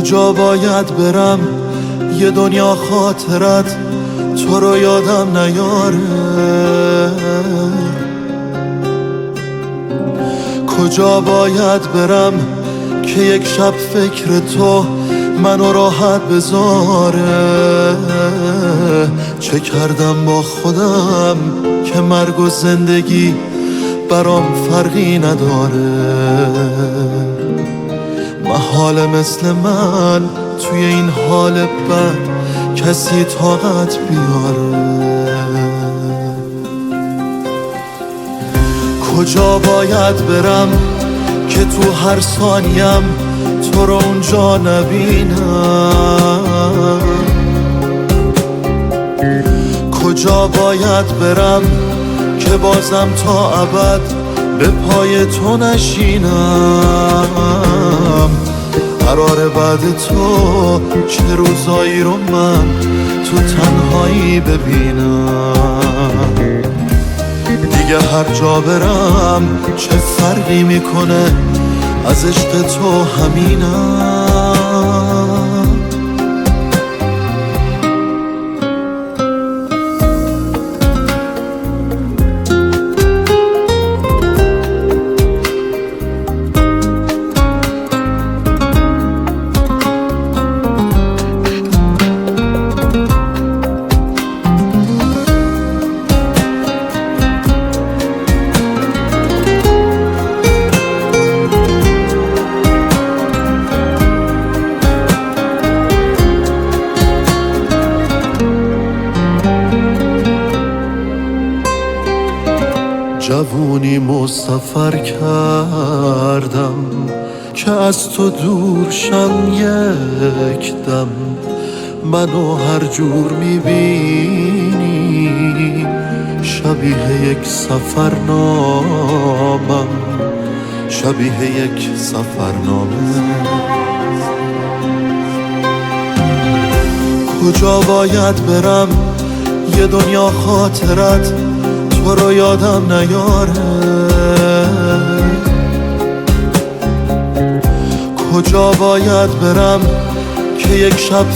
کجا باید برم یه دنیا خاطرت تو رو یادم نیاره؟ کجا باید برم که یک شب فکر تو منو راحت بذاره؟ چه کردم با خودم که مرگ و زندگی برام فرقی نداره؟ محاله مثل من توی این حال بد کسی طاقت بیاره؟ کجا باید برم که تو هر ثانیم تو رو اونجا نبینم؟ کجا باید برم که بازم تا ابد به پای تو نشینم؟ قراره بعد تو چه روزایی رو من تو تنهایی ببینم؟ دیگه هر جا برم چه فرقی میکنه، از عشق تو همینم. جوونی مسافر کردم که از تو دور شم یک دم. منو هر جور میبینی شبیه یک سفرنامم، شبیه یک سفرنامه. کجا باید برم یه دنیا خاطرت تو رو یادم نیاره؟ کجا باید برم که یک شب